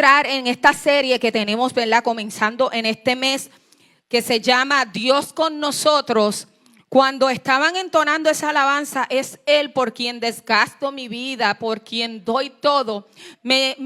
entrar en esta serie que tenemos, ¿verdad?, comenzando en este mes, que se llama Dios con nosotros. Cuando estaban entonando esa alabanza, es Él por quien desgasto mi vida, por quien doy todo, me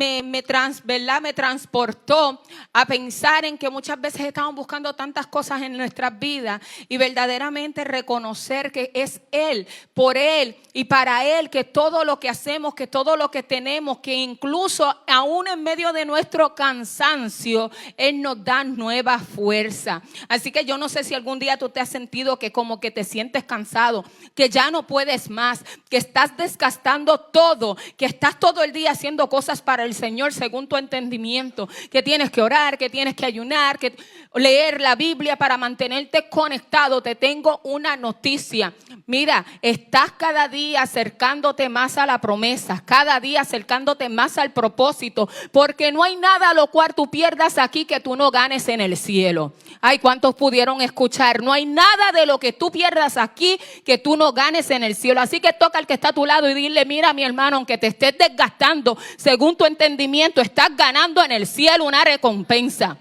transportó a pensar en que muchas veces estamos buscando tantas cosas en nuestras vidas y verdaderamente reconocer que es Él, por Él y para Él, que todo lo que hacemos, que todo lo que tenemos, que incluso aún en medio de nuestro cansancio, Él nos da nueva fuerza. Así que yo no sé si algún día tú te has sentido que como que te sientes cansado, que ya no puedes más, que estás desgastando todo, que estás todo el día haciendo cosas para el Señor según tu entendimiento, que tienes que orar, que tienes que ayunar, que leer la Biblia para mantenerte conectado. Te tengo una noticia. Mira, estás cada día acercándote más a la promesa, cada día acercándote más al propósito, porque no hay nada a lo cual tú pierdas aquí que tú no ganes en el cielo. Ay, ¿cuántos pudieron escuchar? No hay nada de lo que tú pierdas aquí que tú no ganes en el cielo. Así que toca al que está a tu lado y dile: mira, mi hermano, aunque te estés desgastando, según tu entendimiento, estás ganando en el cielo una recompensa.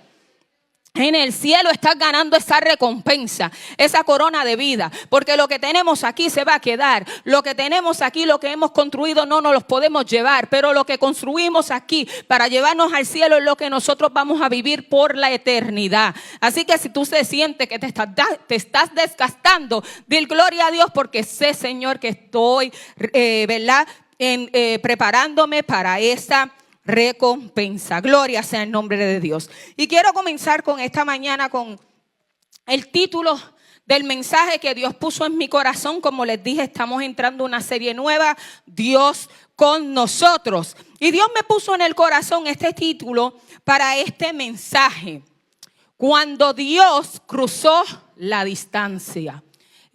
En el cielo estás ganando esa recompensa, esa corona de vida, porque lo que tenemos aquí se va a quedar. Lo que tenemos aquí, lo que hemos construido, no nos los podemos llevar, pero lo que construimos aquí para llevarnos al cielo es lo que nosotros vamos a vivir por la eternidad. Así que si tú te sientes que te estás desgastando, dile gloria a Dios, porque sé, Señor, que estoy, preparándome para esa recompensa. Gloria sea el nombre de Dios. Y quiero comenzar con esta mañana con el título del mensaje que Dios puso en mi corazón. Como les dije, estamos entrando a una serie nueva, Dios con nosotros. Y Dios me puso en el corazón este título para este mensaje: cuando Dios cruzó la distancia.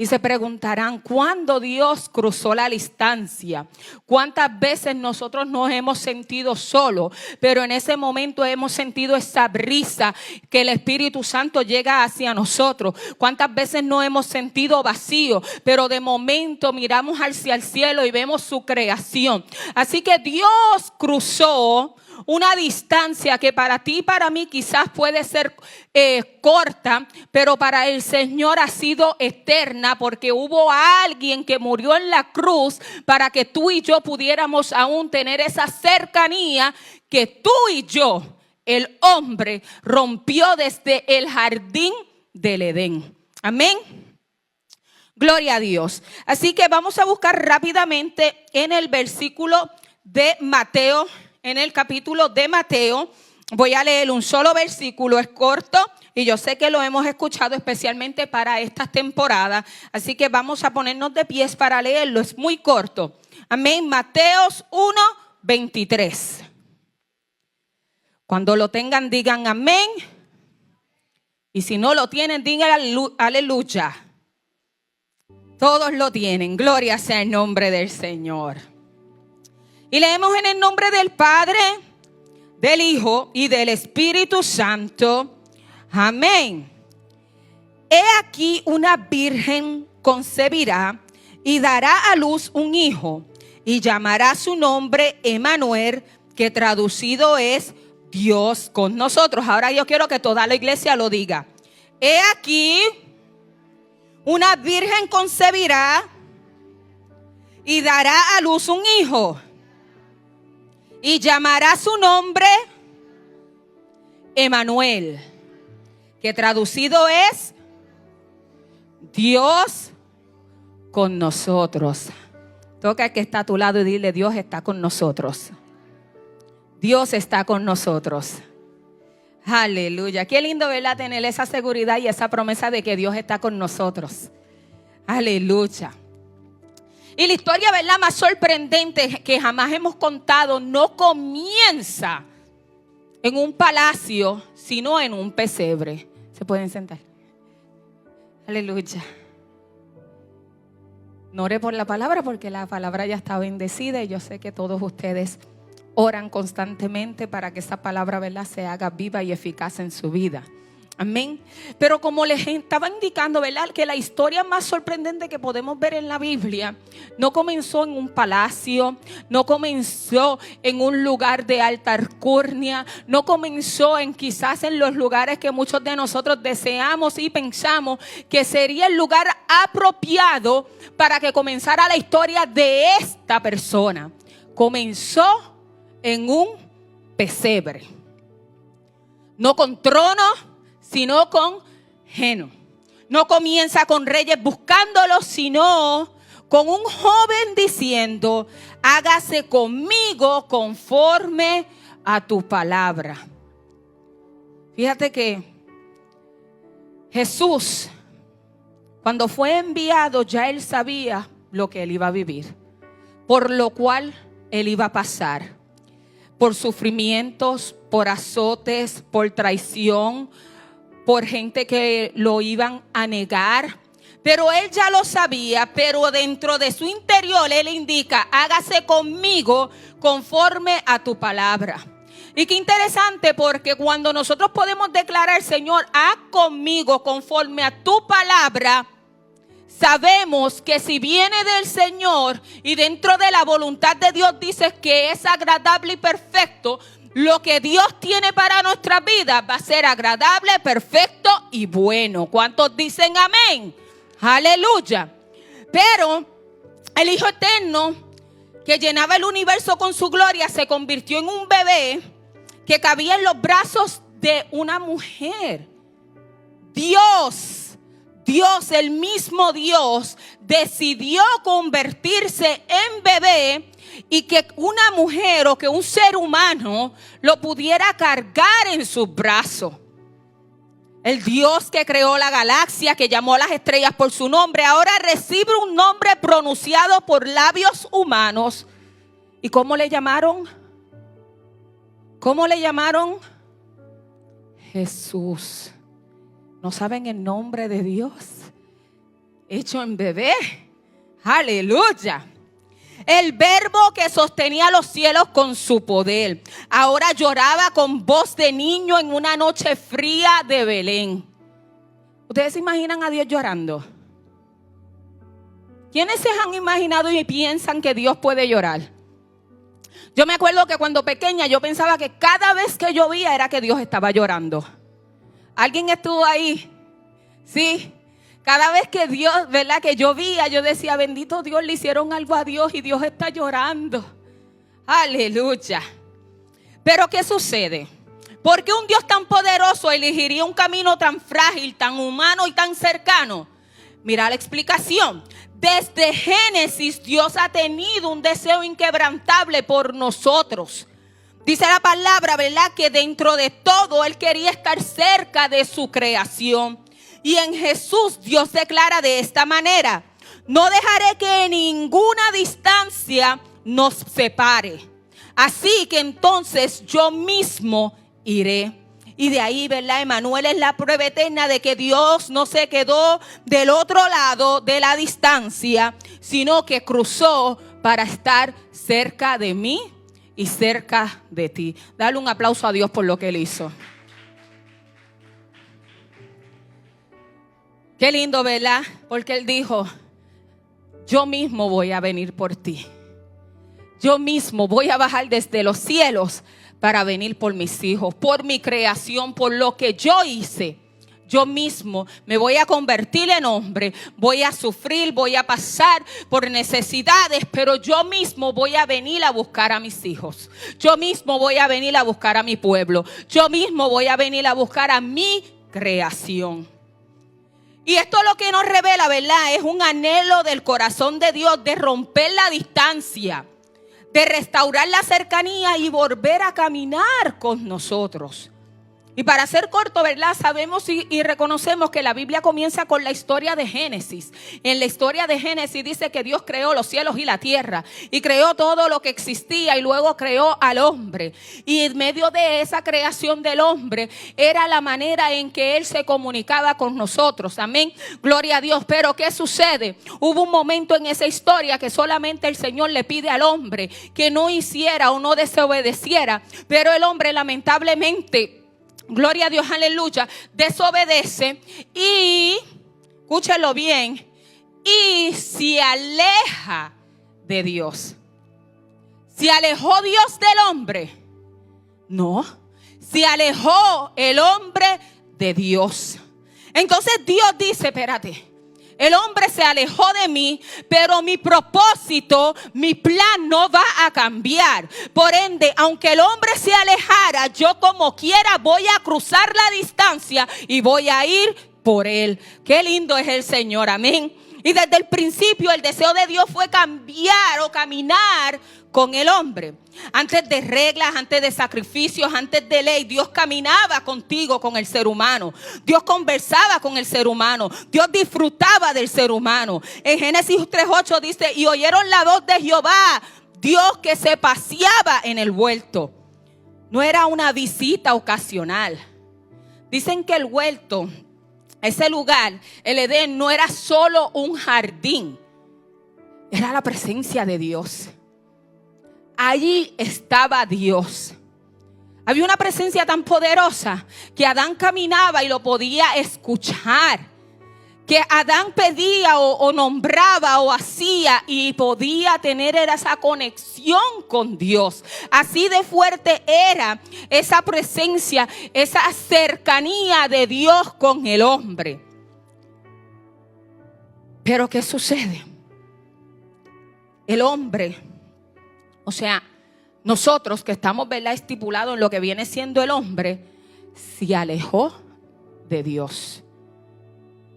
Y se preguntarán, ¿cuándo Dios cruzó la distancia? ¿Cuántas veces nosotros nos hemos sentido solos? Pero en ese momento hemos sentido esa brisa que el Espíritu Santo llega hacia nosotros. ¿Cuántas veces nos hemos sentido vacíos? Pero de momento miramos hacia el cielo y vemos su creación. Así que Dios cruzó una distancia que para ti y para mí quizás puede ser corta, pero para el Señor ha sido eterna, porque hubo alguien que murió en la cruz para que tú y yo pudiéramos aún tener esa cercanía que tú y yo, el hombre, rompió desde el jardín del Edén. Amén. Gloria a Dios. Así que vamos a buscar rápidamente en el versículo de Mateo. En el capítulo de Mateo, voy a leer un solo versículo, es corto y yo sé que lo hemos escuchado especialmente para esta temporada, así que vamos a ponernos de pies para leerlo, es muy corto. Amén. Mateos 1:23. Cuando lo tengan, digan amén, y si no lo tienen, digan aleluya. Todos lo tienen, gloria sea el nombre del Señor. Y leemos en el nombre del Padre, del Hijo y del Espíritu Santo. Amén. He aquí, una virgen concebirá y dará a luz un hijo, y llamará su nombre Emmanuel, que traducido es Dios con nosotros. Ahora yo quiero que toda la iglesia lo diga. He aquí, una virgen concebirá y dará a luz un hijo, y llamará su nombre Emmanuel, que traducido es Dios con nosotros. Toca al que está a tu lado y dile: Dios está con nosotros. Dios está con nosotros. Aleluya. Qué lindo, ¿verdad?, tener esa seguridad y esa promesa de que Dios está con nosotros. Aleluya. Y la historia, ¿verdad?, más sorprendente que jamás hemos contado no comienza en un palacio, sino en un pesebre. ¿Se pueden sentar? Aleluya. No oré por la palabra porque la palabra ya está bendecida y yo sé que todos ustedes oran constantemente para que esa palabra, ¿verdad?, se haga viva y eficaz en su vida. Amén. Pero como les estaba indicando, ¿verdad?, que la historia más sorprendente que podemos ver en la Biblia no comenzó en un palacio, no comenzó en un lugar de alta alcurnia, no comenzó quizás en los lugares que muchos de nosotros deseamos y pensamos que sería el lugar apropiado para que comenzara la historia de esta persona. Comenzó en un pesebre, no con trono, sino con heno. No comienza con reyes buscándolo, sino con un joven diciendo: hágase conmigo conforme a tu palabra. Fíjate que Jesús, cuando fue enviado, ya él sabía lo que él iba a vivir, por lo cual él iba a pasar por sufrimientos, por azotes, por traición, por gente que lo iban a negar. Pero él ya lo sabía, pero dentro de su interior él indica: hágase conmigo conforme a tu palabra. Y qué interesante, porque cuando nosotros podemos declarar: Señor, haz conmigo conforme a tu palabra, sabemos que si viene del Señor y dentro de la voluntad de Dios dice que es agradable y perfecto, lo que Dios tiene para nuestra vida va a ser agradable, perfecto y bueno. ¿Cuántos dicen amén? Aleluya. Pero el Hijo Eterno, que llenaba el universo con su gloria, se convirtió en un bebé que cabía en los brazos de una mujer. Dios, el mismo Dios, decidió convertirse en bebé y que una mujer o que un ser humano lo pudiera cargar en sus brazos. El Dios que creó la galaxia, que llamó a las estrellas por su nombre, ahora recibe un nombre pronunciado por labios humanos. ¿Y cómo le llamaron? ¿Cómo le llamaron? Jesús. ¿No saben el nombre de Dios? Hecho en bebé. Aleluya. El Verbo que sostenía los cielos con su poder, ahora lloraba con voz de niño en una noche fría de Belén. ¿Ustedes se imaginan a Dios llorando? ¿Quiénes se han imaginado y piensan que Dios puede llorar? Yo me acuerdo que cuando pequeña yo pensaba que cada vez que llovía era que Dios estaba llorando. ¿Alguien estuvo ahí? Sí. Cada vez que Dios, ¿verdad?, que llovía, yo decía: bendito Dios, le hicieron algo a Dios y Dios está llorando. Aleluya. Pero ¿qué sucede? ¿Por qué un Dios tan poderoso elegiría un camino tan frágil, tan humano y tan cercano? Mira la explicación. Desde Génesis, Dios ha tenido un deseo inquebrantable por nosotros. Dice la palabra, ¿verdad?, que dentro de todo Él quería estar cerca de su creación. Y en Jesús Dios declara de esta manera: no dejaré que ninguna distancia nos separe. Así que entonces yo mismo iré. Y de ahí, ¿verdad?, Emmanuel es la prueba eterna de que Dios no se quedó del otro lado de la distancia, sino que cruzó para estar cerca de mí y cerca de ti. Dale un aplauso a Dios por lo que Él hizo. Qué lindo, ¿verdad? Porque Él dijo: yo mismo voy a venir por ti. Yo mismo voy a bajar desde los cielos para venir por mis hijos, por mi creación, por lo que yo hice. Yo mismo me voy a convertir en hombre, voy a sufrir, voy a pasar por necesidades, pero yo mismo voy a venir a buscar a mis hijos. Yo mismo voy a venir a buscar a mi pueblo. Yo mismo voy a venir a buscar a mi creación. Y esto lo que nos revela, ¿verdad?, es un anhelo del corazón de Dios de romper la distancia, de restaurar la cercanía y volver a caminar con nosotros. Y para ser corto, ¿verdad?, sabemos y reconocemos que la Biblia comienza con la historia de Génesis. En la historia de Génesis dice que Dios creó los cielos y la tierra y creó todo lo que existía y luego creó al hombre. Y en medio de esa creación del hombre era la manera en que Él se comunicaba con nosotros. Amén. Gloria a Dios. Pero ¿qué sucede? Hubo un momento en esa historia que solamente el Señor le pide al hombre que no hiciera o no desobedeciera. Pero el hombre lamentablemente gloria a Dios, aleluya, desobedece y, escúchelo bien, y se aleja de Dios. ¿Se alejó Dios del hombre? No, se alejó el hombre de Dios. Entonces Dios dice, espérate, el hombre se alejó de mí, pero mi propósito, mi plan no va a cambiar. Por ende, aunque el hombre se alejara, yo como quiera voy a cruzar la distancia y voy a ir por él. Qué lindo es el Señor, amén. Y desde el principio el deseo de Dios fue cambiar o caminar con el hombre. Antes de reglas, antes de sacrificios, antes de ley, Dios caminaba contigo, con el ser humano. Dios conversaba con el ser humano. Dios disfrutaba del ser humano. En Génesis 3:8 dice, y oyeron la voz de Jehová, Dios que se paseaba en el huerto. No era una visita ocasional. Dicen que el huerto, ese lugar, el Edén, no era solo un jardín. Era la presencia de Dios. Allí estaba Dios. Había una presencia tan poderosa que Adán caminaba y lo podía escuchar. Que Adán pedía o nombraba o hacía y podía tener esa conexión con Dios. Así de fuerte era esa presencia, esa cercanía de Dios con el hombre. Pero ¿qué sucede? El hombre, o sea, nosotros que estamos, ¿verdad?, estipulados en lo que viene siendo el hombre, se alejó de Dios.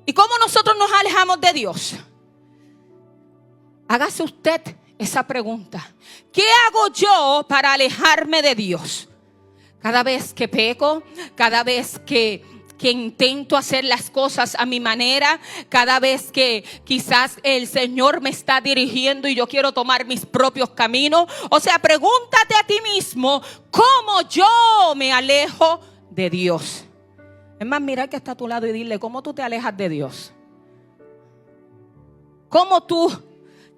¿Y cómo nosotros nos alejamos de Dios? Hágase usted esa pregunta. ¿Qué hago yo para alejarme de Dios? Cada vez que peco, cada vez que intento hacer las cosas a mi manera, cada vez que quizás el Señor me está dirigiendo y yo quiero tomar mis propios caminos. O sea, pregúntate a ti mismo, ¿cómo yo me alejo de Dios? Es más, mira al que está a tu lado y dile, ¿cómo tú te alejas de Dios? ¿Cómo tú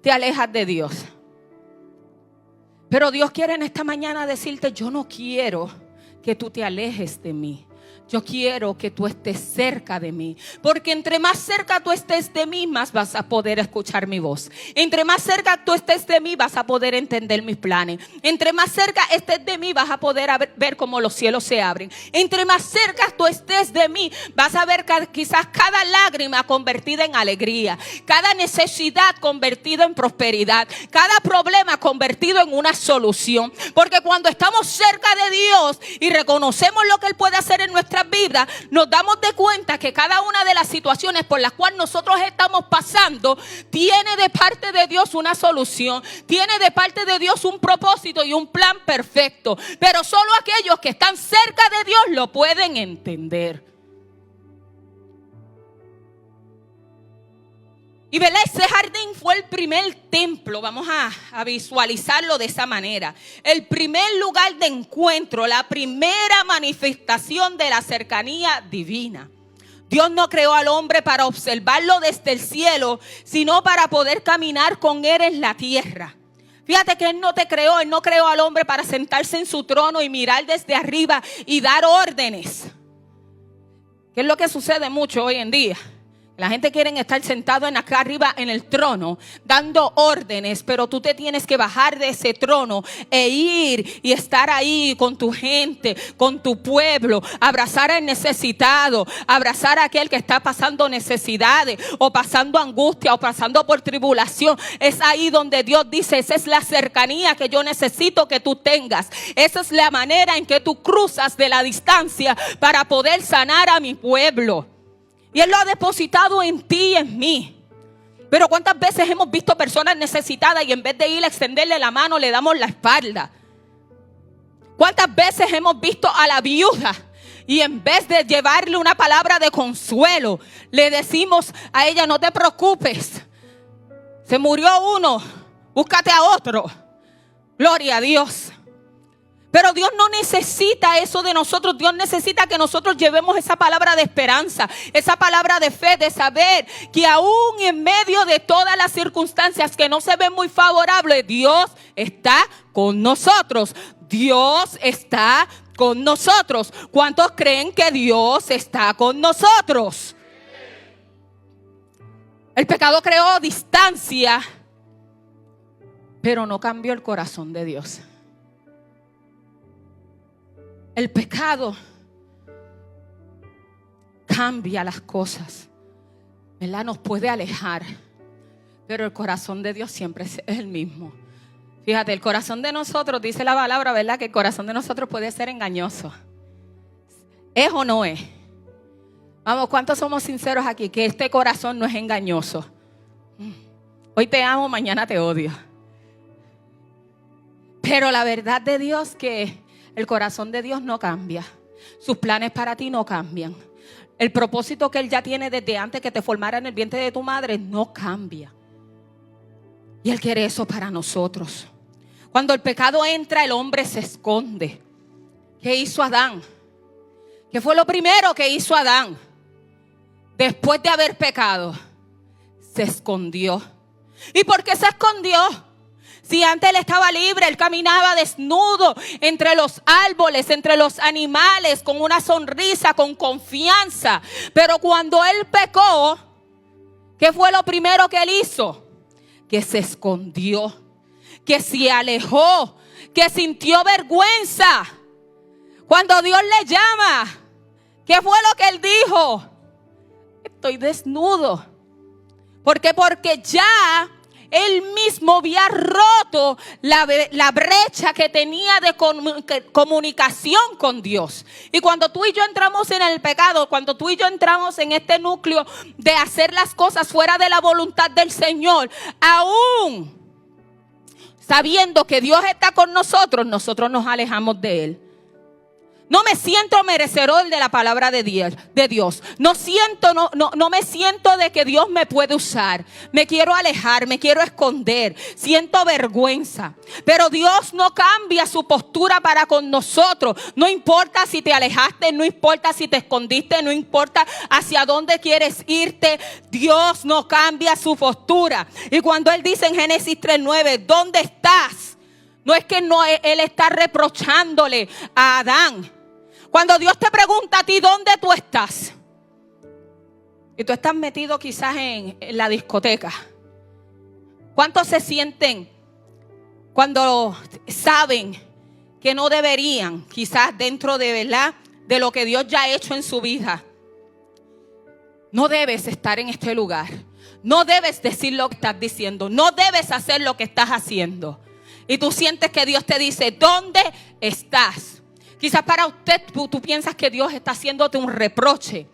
te alejas de Dios? Pero Dios quiere en esta mañana decirte, yo no quiero que tú te alejes de mí. Yo quiero que tú estés cerca de mí, porque entre más cerca tú estés de mí, más vas a poder escuchar mi voz. Entre más cerca tú estés de mí, vas a poder entender mis planes. Entre más cerca estés de mí, vas a poder ver cómo los cielos se abren. Entre más cerca tú estés de mí, vas a ver quizás cada lágrima convertida en alegría, cada necesidad convertida en prosperidad, cada problema convertido en una solución. Porque cuando estamos cerca de Dios y reconocemos lo que Él puede hacer en nuestra vida, nos damos de cuenta que cada una de las situaciones por las cuales nosotros estamos pasando tiene de parte de Dios una solución, tiene de parte de Dios un propósito y un plan perfecto, pero solo aquellos que están cerca de Dios lo pueden entender. Y ¿verdad? Ese jardín fue el primer templo, vamos a visualizarlo de esa manera. El primer lugar de encuentro, la primera manifestación de la cercanía divina. Dios no creó al hombre para observarlo desde el cielo, sino para poder caminar con él en la tierra. Fíjate que Él no creó al hombre para sentarse en su trono y mirar desde arriba y dar órdenes. ¿Qué es lo que sucede mucho hoy en día? La gente quiere estar sentado acá arriba en el trono dando órdenes, pero tú te tienes que bajar de ese trono e ir y estar ahí con tu gente, con tu pueblo, abrazar al necesitado, abrazar a aquel que está pasando necesidades o pasando angustia o pasando por tribulación. Es ahí donde Dios dice, esa es la cercanía que yo necesito que tú tengas. Esa es la manera en que tú cruzas de la distancia para poder sanar a mi pueblo. Y Él lo ha depositado en ti y en mí. Pero ¿cuántas veces hemos visto personas necesitadas y en vez de ir a extenderle la mano le damos la espalda? ¿Cuántas veces hemos visto a la viuda y en vez de llevarle una palabra de consuelo le decimos a ella, no te preocupes, se murió uno, búscate a otro? Gloria a Dios. Pero Dios no necesita eso de nosotros. Dios necesita que nosotros llevemos esa palabra de esperanza, esa palabra de fe, de saber que aún en medio de todas las circunstancias que no se ven muy favorables, Dios está con nosotros. Dios está con nosotros. ¿Cuántos creen que Dios está con nosotros? El pecado creó distancia, pero no cambió el corazón de Dios. El pecado cambia las cosas, ¿verdad? Nos puede alejar, pero el corazón de Dios siempre es el mismo. Fíjate, el corazón de nosotros, dice la palabra, ¿verdad? Que el corazón de nosotros puede ser engañoso. ¿Es o no es? Vamos, ¿cuántos somos sinceros aquí? Que este corazón no es engañoso. Hoy te amo, mañana te odio. Pero la verdad de Dios que el corazón de Dios no cambia. Sus planes para ti no cambian. El propósito que Él ya tiene desde antes que te formara en el vientre de tu madre no cambia. Y Él quiere eso para nosotros. Cuando el pecado entra, el hombre se esconde. ¿Qué hizo Adán? ¿Qué fue lo primero que hizo Adán? Después de haber pecado, se escondió. ¿Y por qué se escondió? Si antes él estaba libre, él caminaba desnudo entre los árboles, entre los animales, con una sonrisa, con confianza. Pero cuando él pecó, ¿qué fue lo primero que él hizo? Que se escondió, que se alejó, que sintió vergüenza. Cuando Dios le llama, ¿qué fue lo que él dijo? Estoy desnudo. ¿Por qué? Porque ya él mismo había roto la brecha que tenía de comunicación con Dios. Y cuando tú y yo entramos en el pecado, cuando tú y yo entramos en este núcleo de hacer las cosas fuera de la voluntad del Señor, aún sabiendo que Dios está con nosotros, nosotros nos alejamos de Él. No me siento merecedor de la palabra de Dios. No me siento de que Dios me puede usar. Me quiero alejar, me quiero esconder. Siento vergüenza. Pero Dios no cambia su postura para con nosotros. No importa si te alejaste, no importa si te escondiste, no importa hacia dónde quieres irte. Dios no cambia su postura. Y cuando Él dice en Génesis 3:9, ¿dónde estás? No es que Él está reprochándole a Adán. Cuando Dios te pregunta a ti, ¿dónde tú estás? Y tú estás metido quizás en la discoteca. ¿Cuántos se sienten cuando saben que no deberían, quizás dentro de verdad, de lo que Dios ya ha hecho en su vida? No debes estar en este lugar. No debes decir lo que estás diciendo. No debes hacer lo que estás haciendo. Y tú sientes que Dios te dice, ¿dónde estás? Quizás para usted tú piensas que Dios está haciéndote un reproche.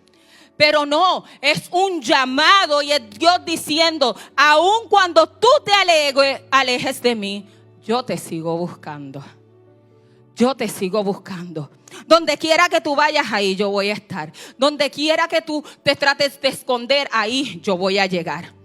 Pero no, es un llamado y es Dios diciendo, aun cuando tú te alejes de mí, yo te sigo buscando. Yo te sigo buscando. Donde quiera que tú vayas, ahí yo voy a estar. Donde quiera que tú te trates de esconder, ahí yo voy a llegar.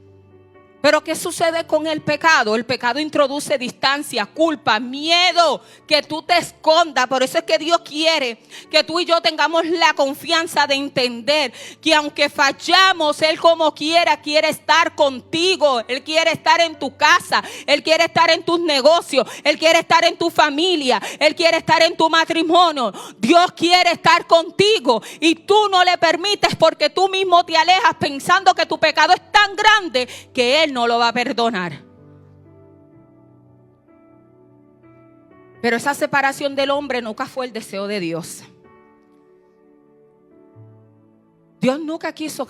Pero ¿qué sucede con el pecado? El pecado introduce distancia, culpa, miedo, que tú te escondas. Por eso es que Dios quiere que tú y yo tengamos la confianza de entender que aunque fallamos, Él como quiera quiere estar contigo. Él quiere estar en tu casa, Él quiere estar en tus negocios, Él quiere estar en tu familia, Él quiere estar en tu matrimonio. Dios quiere estar contigo y tú no le permites porque tú mismo te alejas pensando que tu pecado es tan grande que Él no lo va a perdonar. Pero esa separación del hombre nunca fue el deseo de Dios. Dios nunca quiso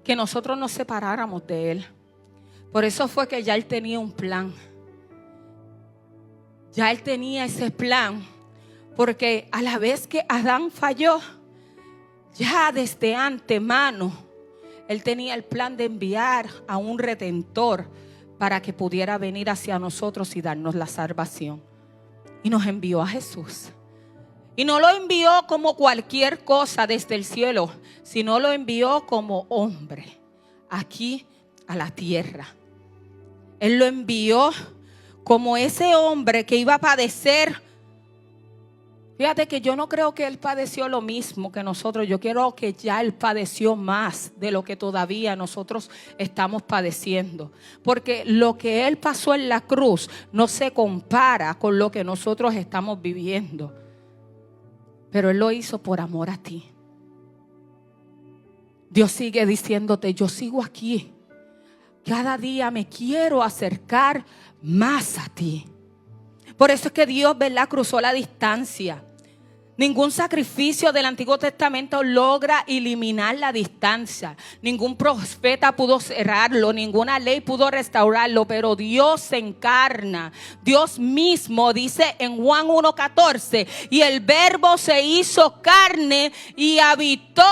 que nosotros nos separáramos de Él. Por eso fue que ya Él tenía un plan. Ya Él tenía ese plan. Porque a la vez que Adán falló, ya desde antemano Él tenía el plan de enviar a un redentor para que pudiera venir hacia nosotros y darnos la salvación. Y nos envió a Jesús. Y no lo envió como cualquier cosa desde el cielo, sino lo envió como hombre aquí a la tierra. Él lo envió como ese hombre que iba a padecer. Fíjate que yo no creo que Él padeció lo mismo que nosotros. Yo creo que ya Él padeció más de lo que todavía nosotros estamos padeciendo. Porque lo que Él pasó en la cruz no se compara con lo que nosotros estamos viviendo. pero Él lo hizo por amor a ti. Dios sigue diciéndote, yo sigo aquí. Cada día me quiero acercar más a ti. Por eso es que Dios, ¿verdad?, cruzó la distancia. Ningún sacrificio del Antiguo Testamento logra eliminar la distancia. Ningún profeta pudo cerrarlo, ninguna ley pudo restaurarlo, pero Dios se encarna. Dios mismo dice en Juan 1:14, y el Verbo se hizo carne y habitó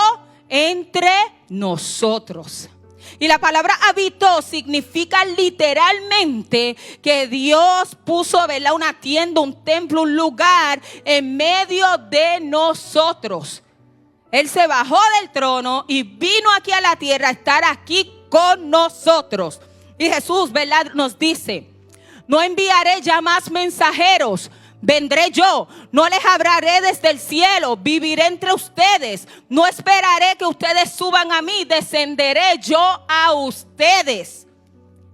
entre nosotros. Y la palabra habitó significa literalmente que Dios puso, ¿verdad?, una tienda, un templo, un lugar en medio de nosotros. Él se bajó del trono y vino aquí a la tierra a estar aquí con nosotros. Y Jesús, ¿verdad?, nos dice, no enviaré ya más mensajeros, vendré yo, no les hablaré desde el cielo, viviré entre ustedes, no esperaré que ustedes suban a mí, descenderé yo a ustedes.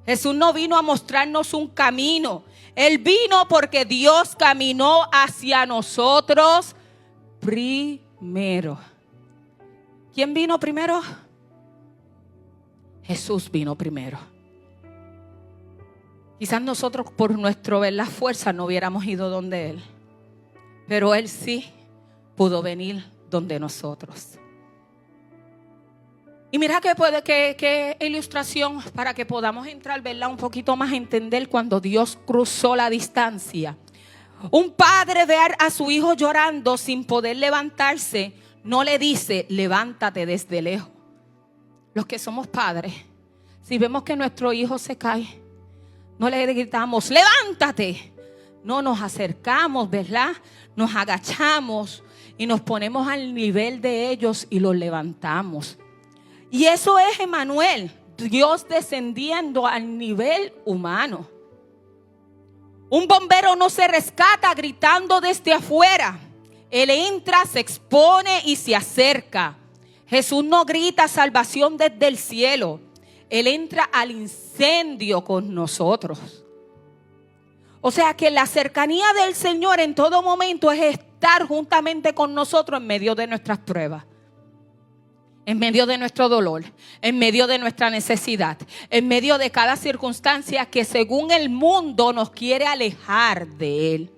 Jesús no vino a mostrarnos un camino, Él vino porque Dios caminó hacia nosotros primero. ¿Quién vino primero? Jesús vino primero. Quizás nosotros por nuestra fuerza no hubiéramos ido donde Él, pero Él sí pudo venir donde nosotros. Y mira que ilustración para que podamos entrar, ¿verdad?, un poquito más a entender cuando Dios cruzó la distancia. Un padre ve a su hijo llorando sin poder levantarse, no le dice, levántate desde lejos. Los que somos padres, si vemos que nuestro hijo se cae, no le gritamos, levántate. No, nos acercamos, ¿verdad? Nos agachamos y nos ponemos al nivel de ellos y los levantamos. Y eso es Emmanuel, Dios descendiendo al nivel humano. Un bombero no se rescata gritando desde afuera. Él entra, se expone y se acerca. Jesús no grita salvación desde el cielo. Él entra al incendio con nosotros. O sea que la cercanía del Señor en todo momento es estar juntamente con nosotros en medio de nuestras pruebas, en medio de nuestro dolor, en medio de nuestra necesidad, en medio de cada circunstancia que según el mundo nos quiere alejar de Él.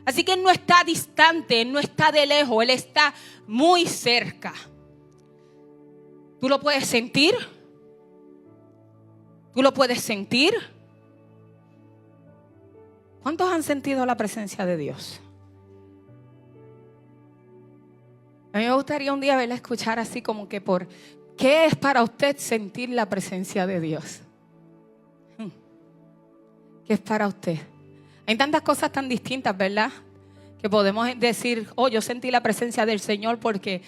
Así que Él no está distante, Él no está de lejos, Él está muy cerca. ¿Tú lo puedes sentir? ¿Tú lo puedes sentir? ¿Cuántos han sentido la presencia de Dios? A mí me gustaría un día verla escuchar así como que por ¿qué es para usted sentir la presencia de Dios? ¿Qué es para usted? Hay tantas cosas tan distintas, ¿verdad? Que podemos decir, oh, yo sentí la presencia del Señor porque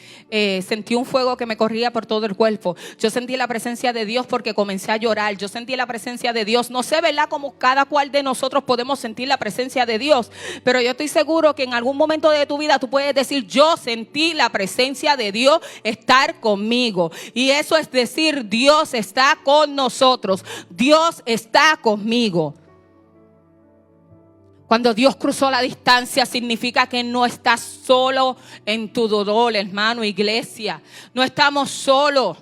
sentí un fuego que me corría por todo el cuerpo. Yo sentí la presencia de Dios porque comencé a llorar. Yo sentí la presencia de Dios. No sé, ¿verdad?, cómo cada cual de nosotros podemos sentir la presencia de Dios. Pero yo estoy seguro que en algún momento de tu vida tú puedes decir, yo sentí la presencia de Dios estar conmigo. Y eso es decir, Dios está con nosotros. Dios está conmigo. Cuando Dios cruzó la distancia significa que no estás solo en tu dolor, hermano, iglesia. No estamos solos.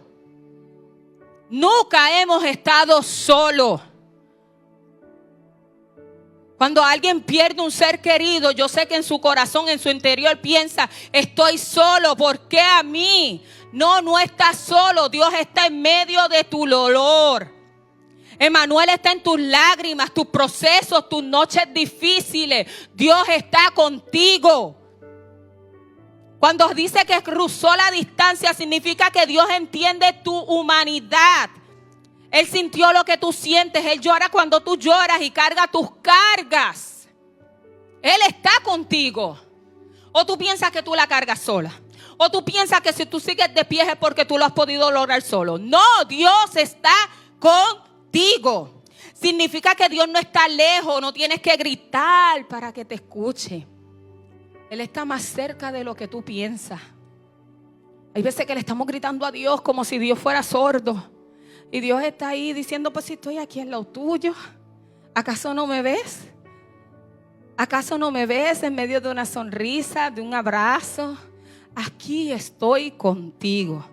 Nunca hemos estado solos. Cuando alguien pierde un ser querido, yo sé que en su corazón, en su interior piensa, estoy solo, ¿por qué a mí? No, no estás solo. Dios está en medio de tu dolor. Emmanuel está en tus lágrimas, tus procesos, tus noches difíciles. Dios está contigo. Cuando dice que cruzó la distancia, significa que Dios entiende tu humanidad. Él sintió lo que tú sientes. Él llora cuando tú lloras y carga tus cargas. Él está contigo. O tú piensas que tú la cargas sola. O tú piensas que si tú sigues de pie es porque tú lo has podido lograr solo. No, Dios está contigo. Significa que Dios no está lejos, no tienes que gritar para que te escuche. Él está más cerca de lo que tú piensas. Hay veces que le estamos gritando a Dios como si Dios fuera sordo. Y Dios está ahí diciendo, pues si estoy aquí al lado tuyo, ¿acaso no me ves? ¿Acaso no me ves en medio de una sonrisa, de un abrazo? Aquí estoy contigo.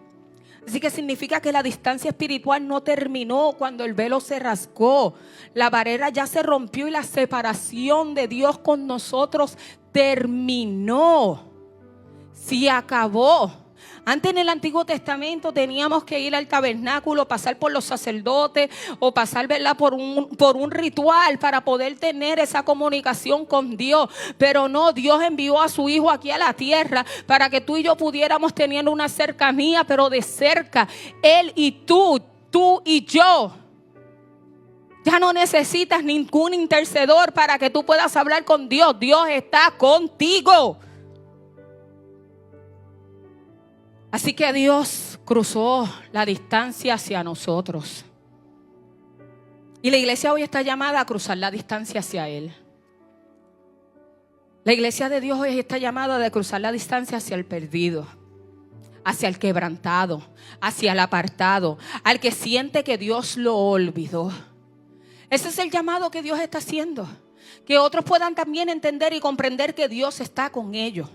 Así que significa que la distancia espiritual no terminó cuando el velo se rasgó. La barrera ya se rompió y la separación de Dios con nosotros terminó. Se acabó. Antes en el Antiguo Testamento teníamos que ir al tabernáculo, pasar por los sacerdotes o pasar, ¿verdad?, por un ritual para poder tener esa comunicación con Dios. Pero no, Dios envió a su Hijo aquí a la tierra para que tú y yo pudiéramos tener una cercanía, pero de cerca. Él y tú y yo. Ya no necesitas ningún intercedor para que tú puedas hablar con Dios. Dios está contigo. Así que Dios cruzó la distancia hacia nosotros. Y la iglesia hoy está llamada a cruzar la distancia hacia Él. La iglesia de Dios hoy está llamada a cruzar la distancia hacia el perdido, hacia el quebrantado, hacia el apartado, al que siente que Dios lo olvidó. Ese es el llamado que Dios está haciendo. Que otros puedan también entender y comprender que Dios está con ellos.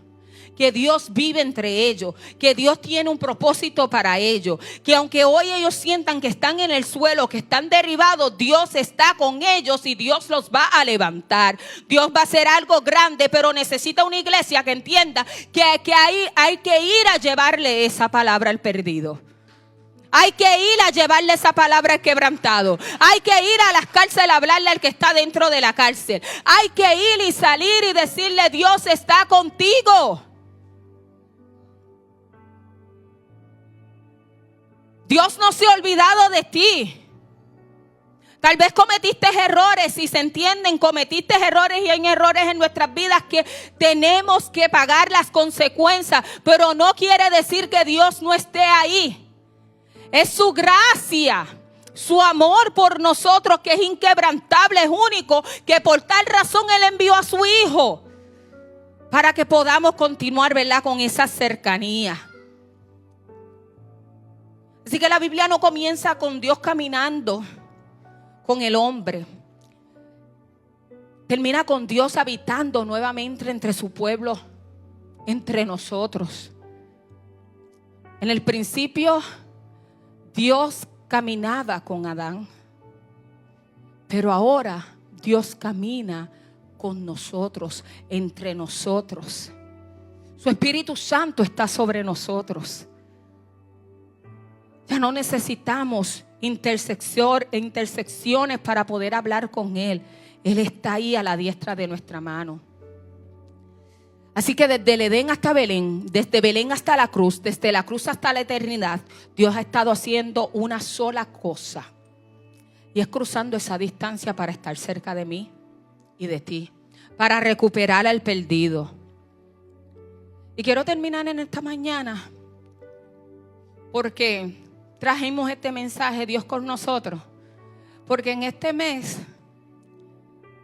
Que Dios vive entre ellos, que Dios tiene un propósito para ellos, que aunque hoy ellos sientan que están en el suelo, que están derribados, Dios está con ellos y Dios los va a levantar. Dios va a hacer algo grande, pero necesita una iglesia que entienda que hay que ir a llevarle esa palabra al perdido. Hay que ir a llevarle esa palabra al quebrantado. Hay que ir a las cárceles a hablarle al que está dentro de la cárcel. Hay que ir y salir y decirle: Dios está contigo. Dios no se ha olvidado de ti. Tal vez cometiste errores, y se entienden, cometiste errores y hay errores en nuestras vidas que tenemos que pagar las consecuencias, pero no quiere decir que Dios no esté ahí. Es su gracia, su amor por nosotros que es inquebrantable, es único, que por tal razón Él envió a su Hijo para que podamos continuar, ¿verdad?, con esa cercanía. Así que la Biblia no comienza con Dios caminando con el hombre. Termina con Dios habitando nuevamente entre su pueblo, entre nosotros. En el principio, Dios caminaba con Adán. Pero ahora Dios camina con nosotros, entre nosotros. Su Espíritu Santo está sobre nosotros. Ya no necesitamos intersecciones para poder hablar con Él. Él está ahí a la diestra de nuestra mano. Así que desde el Edén hasta Belén, desde Belén hasta la cruz, desde la cruz hasta la eternidad, Dios ha estado haciendo una sola cosa. Y es cruzando esa distancia para estar cerca de mí y de ti. Para recuperar al perdido. Y quiero terminar en esta mañana porque trajimos este mensaje, Dios con nosotros. Porque en este mes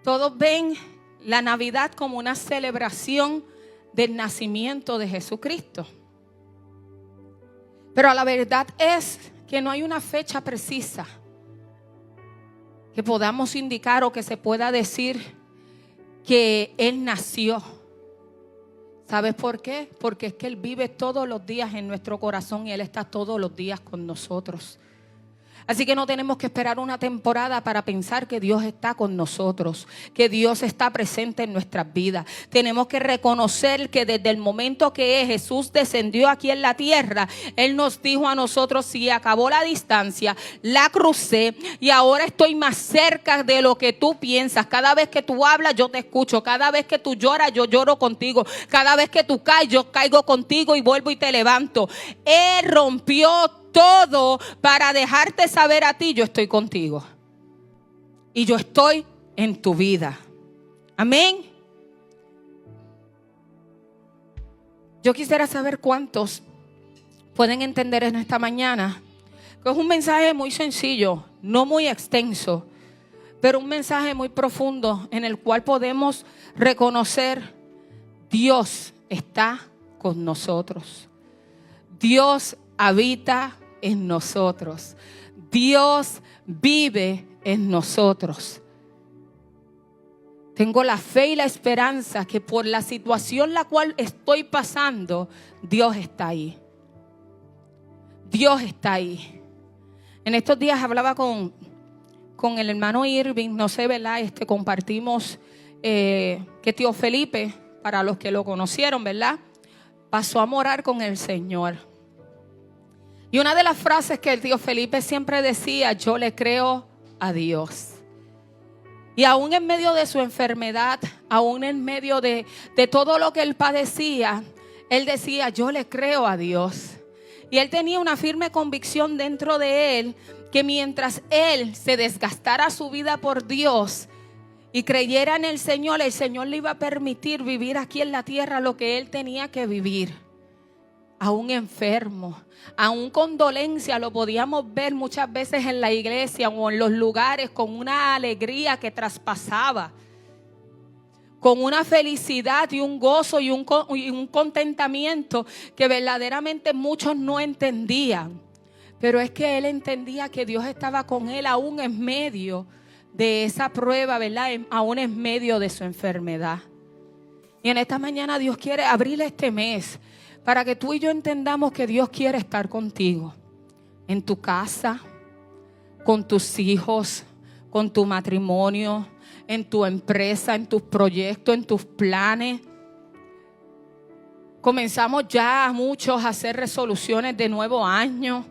todos ven la Navidad como una celebración del nacimiento de Jesucristo. Pero la verdad es que no hay una fecha precisa que podamos indicar o que se pueda decir que Él nació. ¿Sabes por qué? Porque es que Él vive todos los días en nuestro corazón y Él está todos los días con nosotros. Así que no tenemos que esperar una temporada para pensar que Dios está con nosotros, que Dios está presente en nuestras vidas. Tenemos que reconocer que desde el momento que Jesús descendió aquí en la tierra, Él nos dijo a nosotros: si acabó la distancia, la crucé y ahora estoy más cerca de lo que tú piensas. Cada vez que tú hablas, yo te escucho. Cada vez que tú lloras, yo lloro contigo. Cada vez que tú caes, yo caigo contigo y vuelvo y te levanto. Él rompió todo para dejarte saber a ti: yo estoy contigo y yo estoy en tu vida. Amén. Yo quisiera saber cuántos pueden entender en esta mañana que es un mensaje muy sencillo, no muy extenso, pero un mensaje muy profundo en el cual podemos reconocer: Dios está con nosotros. Dios habita en nosotros. Dios vive en nosotros. Tengo la fe y la esperanza que por la situación la cual estoy pasando, Dios está ahí. Dios está ahí. En estos días hablaba con el hermano Irving, no sé, ¿verdad? Compartimos que tío Felipe, para los que lo conocieron, ¿verdad? Pasó a morar con el Señor. Y una de las frases que el tío Felipe siempre decía: yo le creo a Dios. Y aún en medio de su enfermedad, aún en medio de todo lo que él padecía, él decía: yo le creo a Dios. Y él tenía una firme convicción dentro de él que mientras él se desgastara su vida por Dios y creyera en el Señor le iba a permitir vivir aquí en la tierra lo que él tenía que vivir. Aún enfermo, aún con dolencia, lo podíamos ver muchas veces en la iglesia o en los lugares con una alegría que traspasaba, con una felicidad y un gozo y un contentamiento que verdaderamente muchos no entendían. Pero es que él entendía que Dios estaba con él aún en medio de esa prueba, ¿verdad? Aún en medio de su enfermedad. Y en esta mañana Dios quiere abrir este mes para que tú y yo entendamos que Dios quiere estar contigo, en tu casa, con tus hijos, con tu matrimonio, en tu empresa, en tus proyectos, en tus planes. Comenzamos ya muchos a hacer resoluciones de nuevo año,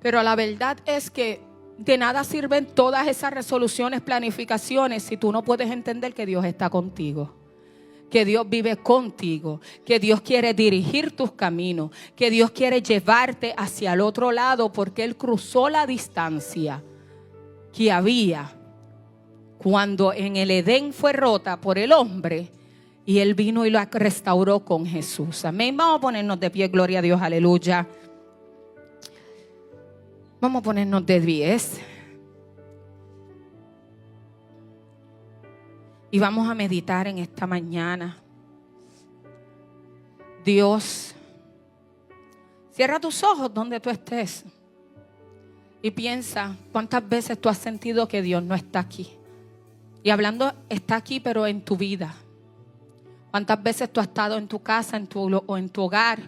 pero la verdad es que de nada sirven todas esas resoluciones, planificaciones, si tú no puedes entender que Dios está contigo. Que Dios vive contigo, que Dios quiere dirigir tus caminos, que Dios quiere llevarte hacia el otro lado porque Él cruzó la distancia que había cuando en el Edén fue rota por el hombre y Él vino y la restauró con Jesús. Amén. Vamos a ponernos de pie, gloria a Dios, aleluya. Vamos a ponernos de pies. Y vamos a meditar en esta mañana. Dios, cierra tus ojos donde tú estés y piensa cuántas veces tú has sentido que Dios no está aquí. Y hablando, está aquí, pero en tu vida. Cuántas veces tú has estado en tu casa o en tu hogar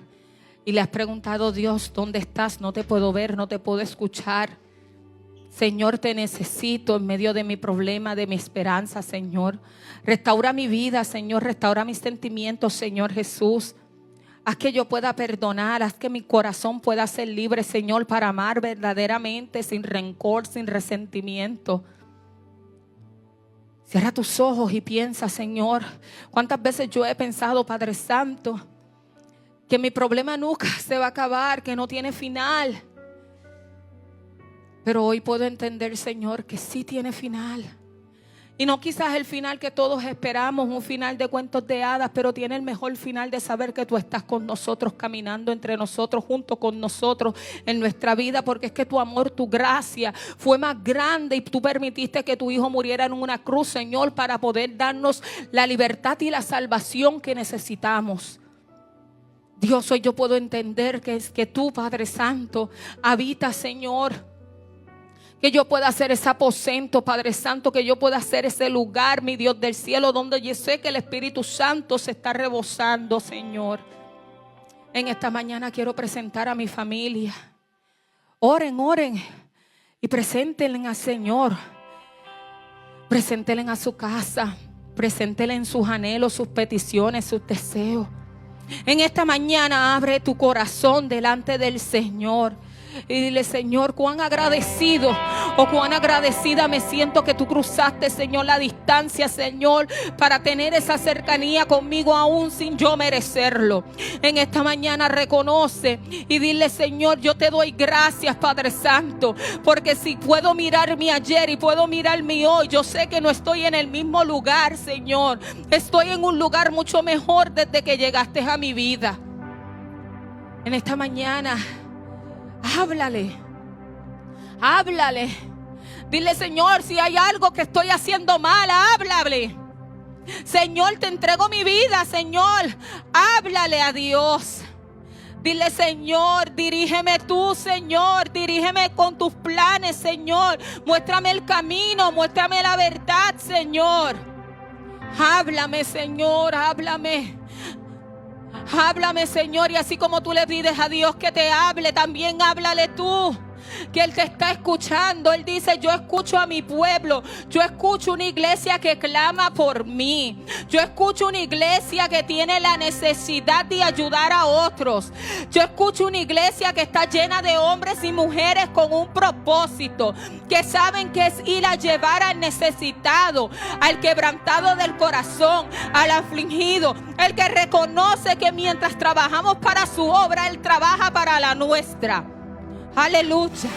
y le has preguntado: Dios, ¿dónde estás? No te puedo ver, no te puedo escuchar. Señor, te necesito en medio de mi problema, de mi esperanza, Señor. Restaura mi vida, Señor. Restaura mis sentimientos, Señor Jesús. Haz que yo pueda perdonar. Haz que mi corazón pueda ser libre, Señor, para amar verdaderamente, sin rencor, sin resentimiento. Cierra tus ojos y piensa, Señor, cuántas veces yo he pensado, Padre Santo, que mi problema nunca se va a acabar, que no tiene final. Pero hoy puedo entender, Señor, que sí tiene final. Y no quizás el final que todos esperamos, un final de cuentos de hadas, pero tiene el mejor final de saber que tú estás con nosotros, caminando entre nosotros, junto con nosotros en nuestra vida, porque es que tu amor, tu gracia fue más grande y tú permitiste que tu Hijo muriera en una cruz, Señor, para poder darnos la libertad y la salvación que necesitamos. Dios, hoy yo puedo entender que es que tú, Padre Santo, habitas, Señor. Que yo pueda hacer ese aposento, Padre Santo, que yo pueda hacer ese lugar, mi Dios del cielo, donde yo sé que el Espíritu Santo se está rebosando, Señor. En esta mañana quiero presentar a mi familia. Oren, oren y preséntenle al Señor. Preséntenle a su casa, preséntenle en sus anhelos, sus peticiones, sus deseos. En esta mañana abre tu corazón delante del Señor. Y dile: Señor, cuán agradecido o cuán agradecida me siento que tú cruzaste, Señor, la distancia, Señor, para tener esa cercanía conmigo aún sin yo merecerlo. En esta mañana reconoce y dile: Señor, yo te doy gracias, Padre Santo, porque si puedo mirar mi ayer y puedo mirar mi hoy, yo sé que no estoy en el mismo lugar, Señor. Estoy en un lugar mucho mejor desde que llegaste a mi vida. En esta mañana háblale, háblale. Dile: Señor, si hay algo que estoy haciendo mal, háblale. Señor, te entrego mi vida, Señor. Háblale a Dios. Dile: Señor, dirígeme tú, Señor. Dirígeme con tus planes, Señor. Muéstrame el camino, muéstrame la verdad, Señor. Háblame, Señor, háblame. Háblame, Señor, y así como tú le pides a Dios que te hable, también háblale tú. Que Él te está escuchando. Él dice: yo escucho a mi pueblo. Yo escucho una iglesia que clama por mí. Yo escucho una iglesia que tiene la necesidad de ayudar a otros. Yo escucho una iglesia que está llena de hombres y mujeres con un propósito, que saben que es ir a llevar al necesitado, al quebrantado del corazón, al afligido, el que reconoce que mientras trabajamos para su obra, Él trabaja para la nuestra. Aleluya.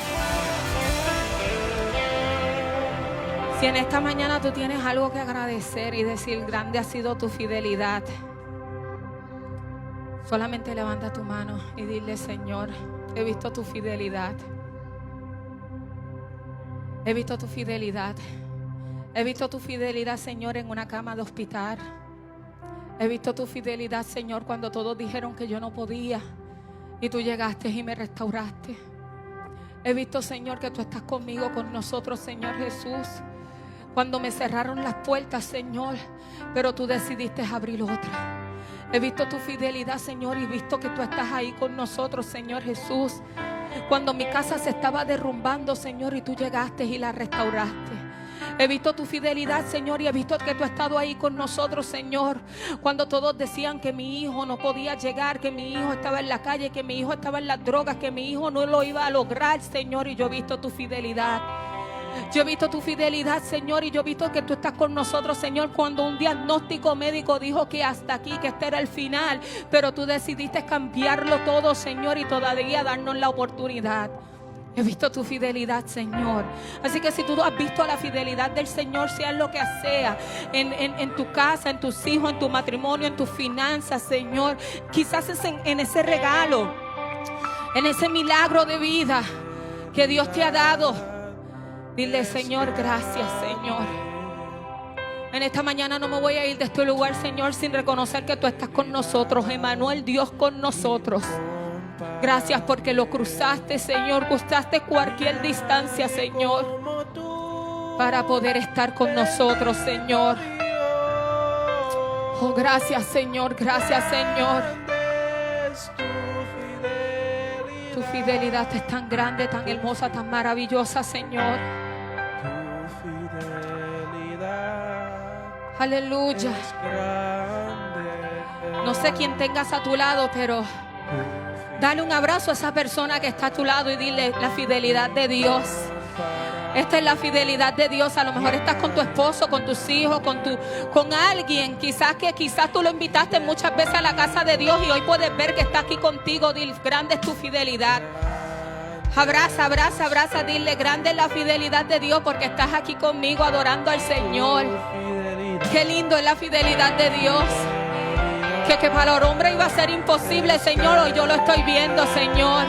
Si en esta mañana tú tienes algo que agradecer y decir: grande ha sido tu fidelidad, solamente levanta tu mano y dile: Señor, he visto tu fidelidad. He visto tu fidelidad. He visto tu fidelidad, Señor, en una cama de hospital. He visto tu fidelidad, Señor, cuando todos dijeron que yo no podía y tú llegaste y me restauraste. He visto, Señor, que tú estás conmigo, con nosotros, Señor Jesús. Cuando me cerraron las puertas, Señor, pero tú decidiste abrir otra. He visto tu fidelidad, Señor, y he visto que tú estás ahí con nosotros, Señor Jesús. Cuando mi casa se estaba derrumbando, Señor, y tú llegaste y la restauraste. He visto tu fidelidad, Señor, y he visto que tú has estado ahí con nosotros, Señor. Cuando todos decían que mi hijo no podía llegar, que mi hijo estaba en la calle, que mi hijo estaba en las drogas, que mi hijo no lo iba a lograr, Señor. Y yo he visto tu fidelidad. Yo he visto tu fidelidad, Señor, y yo he visto que tú estás con nosotros, Señor. Cuando un diagnóstico médico dijo que hasta aquí, que este era el final, pero tú decidiste cambiarlo todo, Señor, y todavía darnos la oportunidad. He visto tu fidelidad, Señor. Así que si tú has visto la fidelidad del Señor, sea lo que sea, en tu casa, en tus hijos, en tu matrimonio, en tus finanzas, Señor, quizás es en ese regalo, en ese milagro de vida que Dios te ha dado. Dile: Señor, gracias, Señor. En esta mañana no me voy a ir de este lugar, Señor, sin reconocer que tú estás con nosotros. Emmanuel, Dios con nosotros. Gracias porque lo cruzaste, Señor. Cruzaste cualquier distancia, Señor, para poder estar con nosotros, Señor. Oh, gracias, Señor. Gracias, Señor. Tu fidelidad es tan grande, tan hermosa, tan maravillosa, Señor. Aleluya. No sé quién tengas a tu lado, pero dale un abrazo a esa persona que está a tu lado y dile: la fidelidad de Dios. Esta es la fidelidad de Dios. A lo mejor estás con tu esposo, con tus hijos, con alguien. Quizás tú lo invitaste muchas veces a la casa de Dios y hoy puedes ver que está aquí contigo. Dile: grande es tu fidelidad. Abraza, abraza, abraza. Dile: grande es la fidelidad de Dios porque estás aquí conmigo adorando al Señor. Qué lindo es la fidelidad de Dios. Que para el hombre iba a ser imposible, Señor, hoy yo lo estoy viendo, Señor.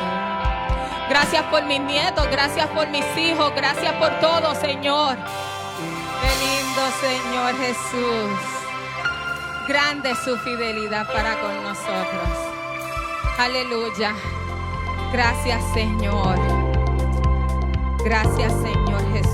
Gracias por mis nietos, gracias por mis hijos, gracias por todo, Señor. Qué lindo, Señor Jesús. Grande es su fidelidad para con nosotros. Aleluya. Gracias, Señor. Gracias, Señor Jesús.